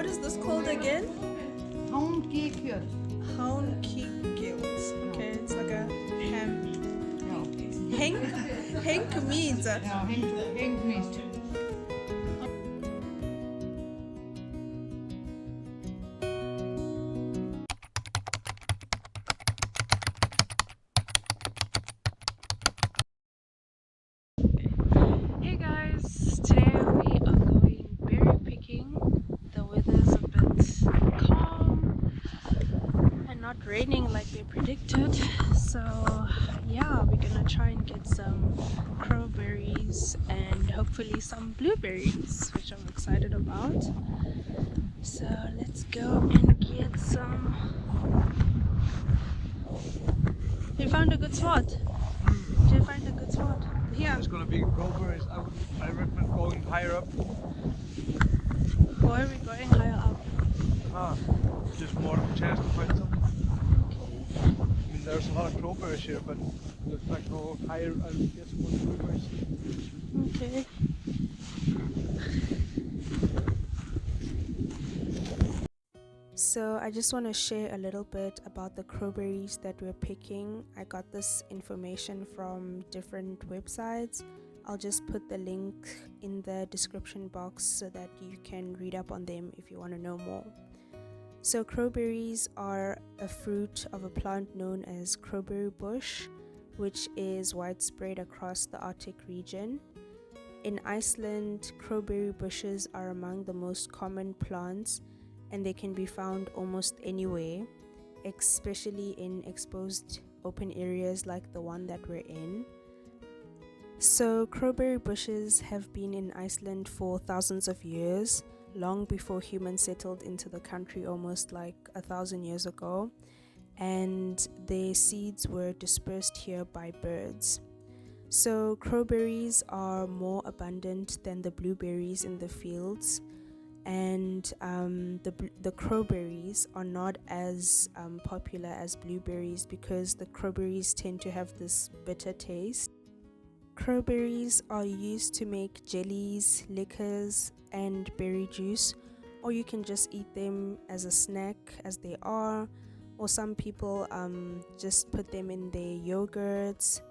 what is this called again? Houndkikjøtt. Houndkikjøtt. Okay, it's like a ham. Ja. Henk meat. Ja, hengmeat. Hey guys, today we are going berry picking. The weather's a bit calm and not raining like they predicted. So yeah, we're gonna try and get some crowberries and hopefully some blueberries, which I'm excited about. So let's go and get some. You found a good spot? Did you find a good spot? Here. It's gonna be crowberries. I recommend going higher up. Why are we going higher up? Just more of a chance to find something. Okay. I mean, there's a lot of crowberries here, but it looks like go higher and get some more blueberries. Okay. So I just want to share a little bit about the crowberries that we're picking. I got this information from different websites. I'll just put the link in the description box so that you can read up on them if you want to know more. So crowberries are a fruit of a plant known as crowberry bush, which is widespread across the Arctic region. In Iceland, crowberry bushes are among the most common plants, and they can be found almost anywhere, especially in exposed open areas like the one that we're in. So crowberry bushes have been in Iceland for thousands of years, long before humans settled into the country almost like 1,000 years ago, and their seeds were dispersed here by birds. So crowberries are more abundant than the blueberries in the fields, and the crowberries are not as popular as blueberries because the crowberries tend to have this bitter taste. Crowberries are used to make jellies, liquors, and berry juice, or you can just eat them as a snack as they are, or some people just put them in their yogurts,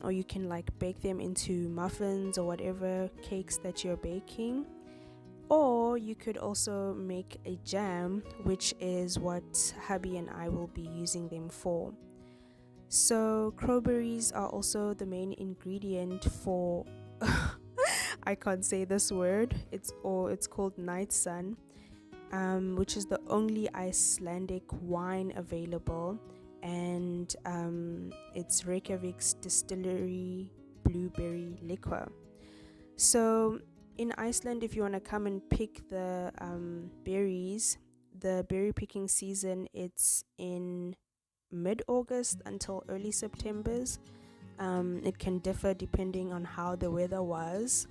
or you can like bake them into muffins or whatever cakes that you're baking. Or you could also make a jam, which is what Hubby and I will be using them for. So crowberries are also the main ingredient for I can't say this word. It's called night sun, which is the only Icelandic wine available, and it's Reykjavik's distillery blueberry liquor. So in Iceland, if you want to come and pick the berries, the berry picking season, it's in mid-August until early September's. It can differ depending on how the weather was,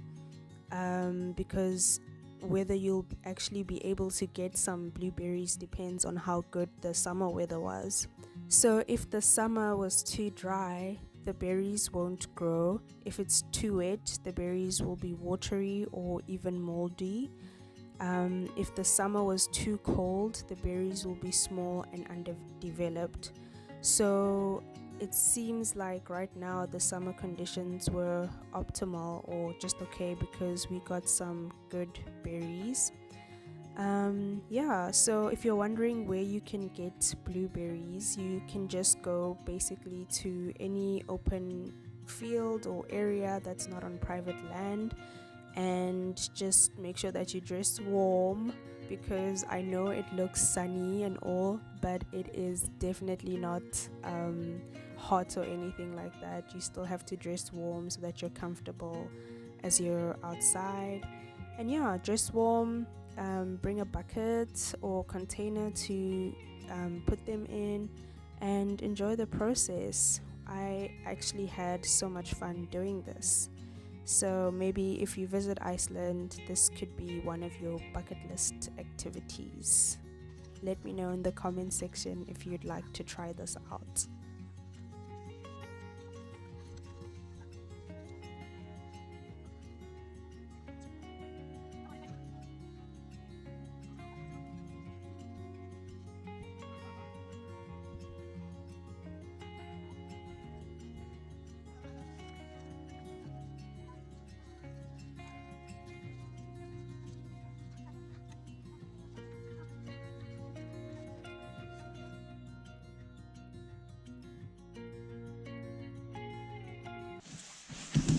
because whether you'll actually be able to get some blueberries depends on how good the summer weather was. So if the summer was too dry, the berries won't grow. If it's too wet, the berries will be watery or even moldy. If the summer was too cold, the berries will be small and underdeveloped. So it seems like right now the summer conditions were optimal or just okay because we got some good berries. So if you're wondering where you can get blueberries, you can just go basically to any open field or area that's not on private land, and just make sure that you dress warm, because I know it looks sunny and all, but it is definitely not hot or anything like that. You still have to dress warm so that you're comfortable as you're outside. And yeah, dress warm. Bring a bucket or container to put them in and enjoy the process. I actually had so much fun doing this. So maybe if you visit Iceland, this could be one of your bucket list activities. Let me know in the comment section if you'd like to try this out.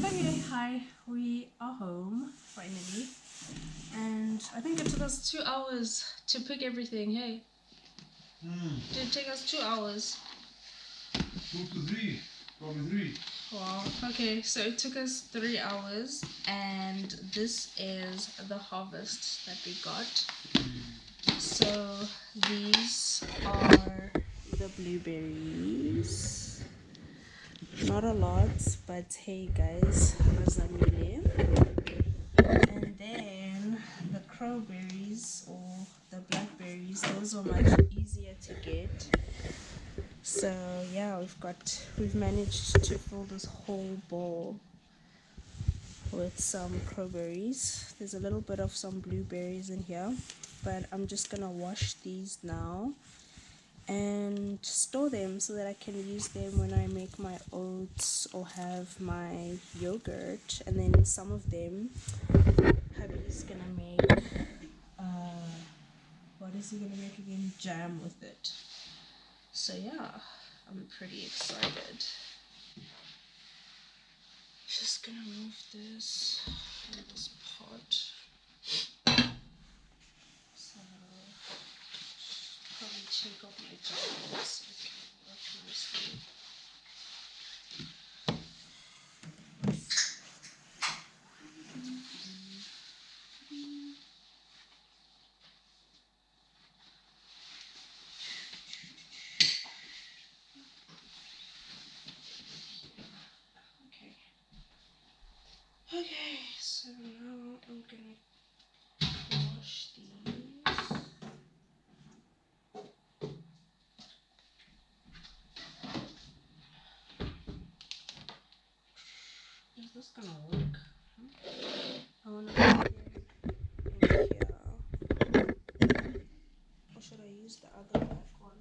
Okay, hi, we are home finally, and I think it took us 2 hours to pick everything. Hey, did it take us 2 hours? 2 to 3, probably 3. Wow. Okay, so it took us 3 hours, and this is the harvest that we got. So these are the blueberries. Not a lot, but hey guys, razamile. And then the crowberries or the blackberries, those are much easier to get. So yeah, we've managed to fill this whole bowl with some crowberries. There's a little bit of some blueberries in here, but I'm just gonna wash these now and store them so that I can use them when I make my oats or have my yogurt. And then some of them Hubby's gonna make what is he gonna make again? Jam with it. So yeah, I'm pretty excited. Just gonna move this from this pot. So probably take off my jacket so I can work nicely. Okay, so now I'm gonna wash these. Is this gonna work? I wanna put them in here. Or should I use the other black one?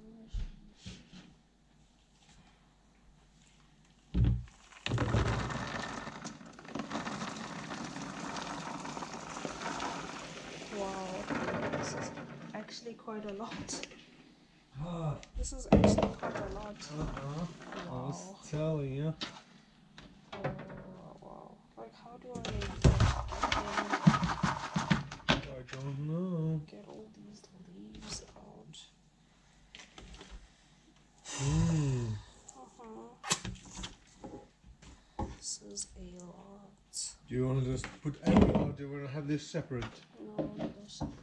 Wow, this is actually quite a lot. This is actually quite a lot. I Wow. was telling you. Wow. Like, how do I make that? I don't know. Get all these leaves out. This is a lot. Do you want to just put any or do you want to have this separate? No, they're separate.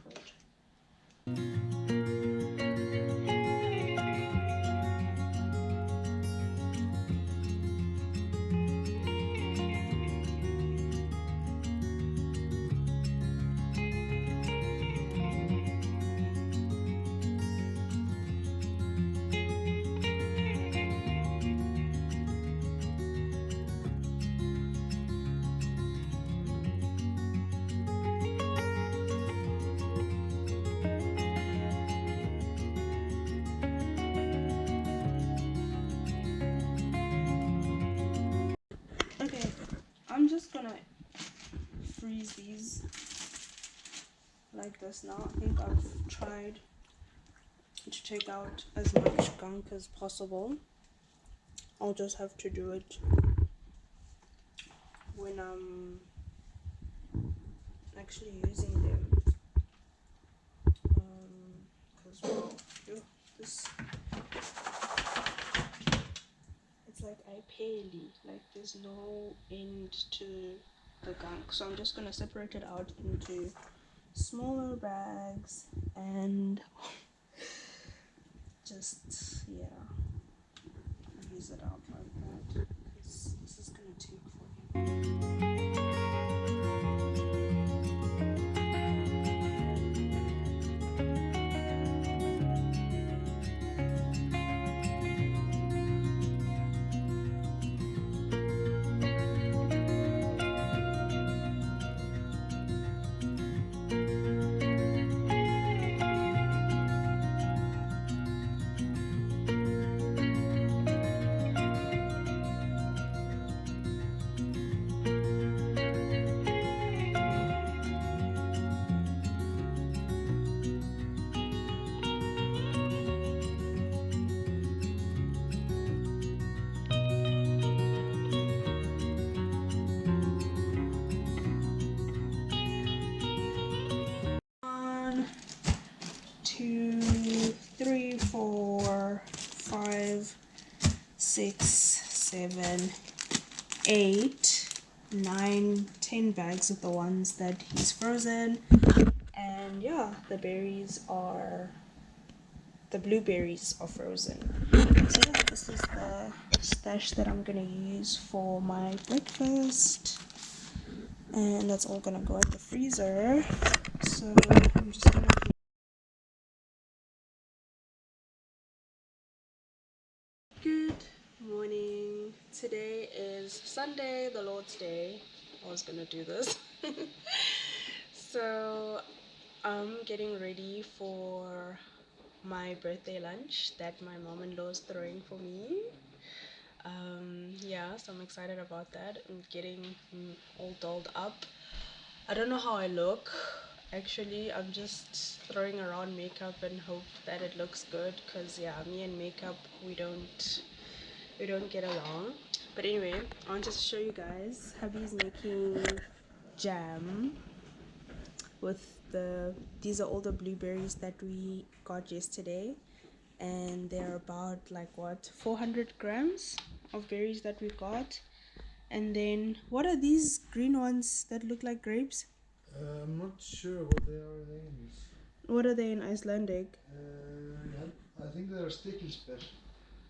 Okay, I'm just gonna freeze these like this now. I think I've tried to take out as much gunk as possible. I'll just have to do it when I'm actually using them. Because well, this it's like I barely, like there's no end to the gunk. So I'm just gonna separate it out into smaller bags and just use it out like that, because this is gonna take forever. 2, 3, 4, 5, 6, 7, 8, 9, 10 bags of the ones that he's frozen. And yeah, the blueberries are frozen. So yeah, this is the stash that I'm gonna use for my breakfast, and that's all gonna go at the freezer. So I'm just gonna Good morning. Today is Sunday, the Lord's Day. I was gonna do this. So I'm getting ready for my birthday lunch that my mom-in-law is throwing for me. Yeah, so I'm excited about that. I'm getting all dolled up. I don't know how I look. Actually, I'm just throwing around makeup and hope that it looks good, because yeah, me and makeup, we don't get along. But anyway, I wanted to show you guys. Hubby's making jam with these are all the blueberries that we got yesterday, and they're about like what, 400 grams of berries that we got. And then what are these green ones that look like grapes? I'm not sure what they are in English. What are they in Icelandic? I think they are stickelsper.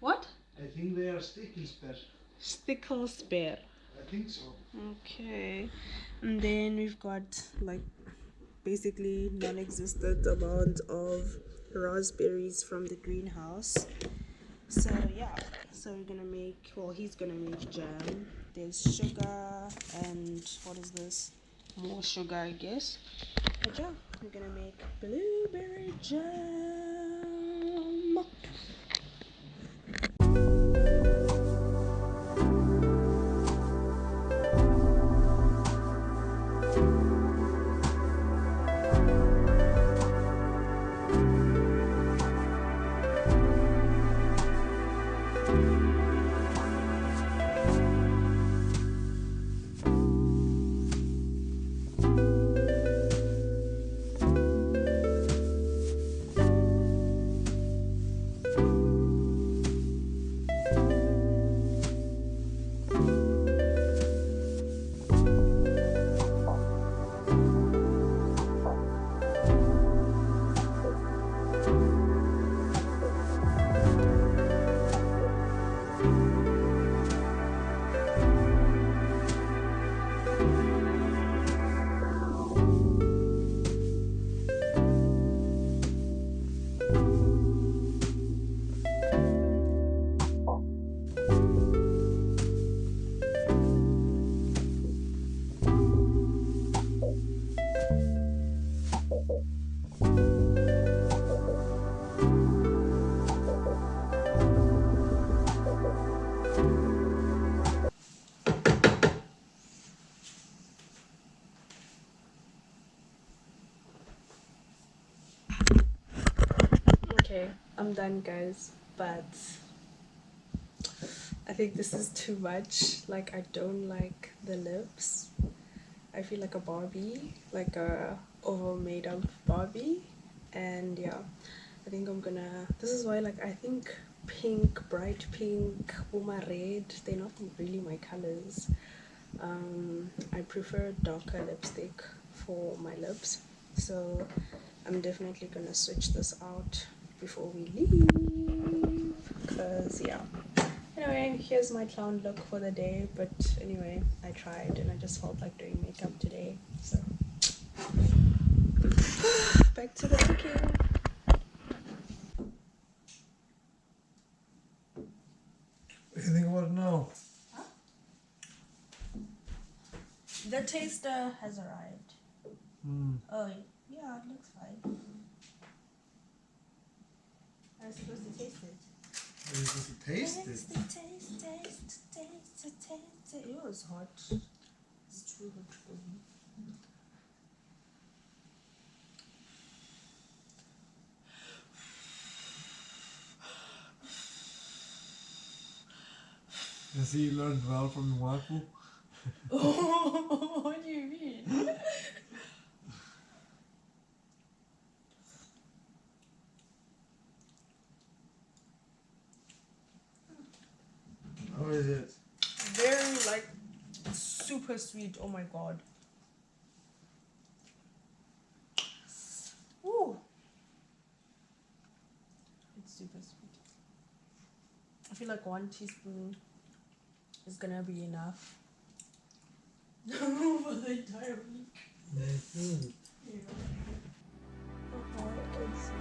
What? I think they are stickelsper. Sticklespear. I think so. Okay. And then we've got like basically non-existent amount of raspberries from the greenhouse. So yeah, so we're gonna make, well, he's gonna make jam. There's sugar and what is this, more sugar, I guess. But yeah, we're gonna make blueberry jam. Okay, I'm done, guys, but I think this is too much. Like, I don't like the lips. I feel like a Barbie, like a over made up Barbie. And yeah, I think I'm gonna, this is why, like, I think pink, bright pink, Uma red, they're not really my colors. I prefer darker lipstick for my lips, so I'm definitely gonna switch this out before we leave, because yeah. Anyway, here's my clown look for the day. But anyway, I tried and I just felt like doing makeup today, so back to the cooking. What do you think about it now? Huh? The taster has arrived. Oh yeah, it looks fine. I was supposed to taste it. Are you supposed to taste it? Taste it. It was hot. It's too hot for me. I see you learned well from the waffle. What do you mean? super sweet. Oh my god. Ooh. It's super sweet. I feel like 1 teaspoon is gonna be enough for the entire week. Mm-hmm. Yeah. Oh, I can see.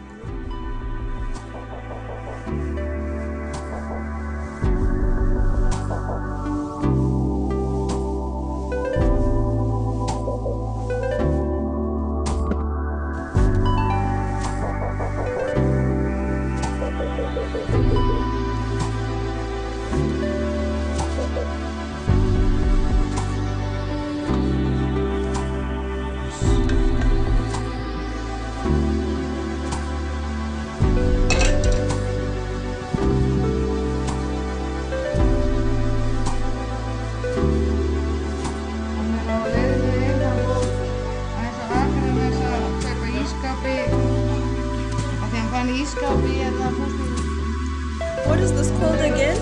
What is this called again?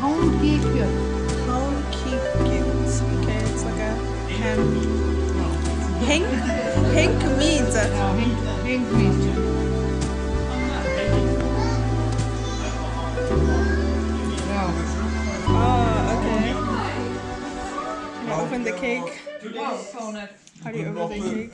Houndkikjøtt. Houndkikjøtt. Okay, it's like a ham. Henk means Hinkmist. Oh, okay. Can I open the cake? How do you open the cake?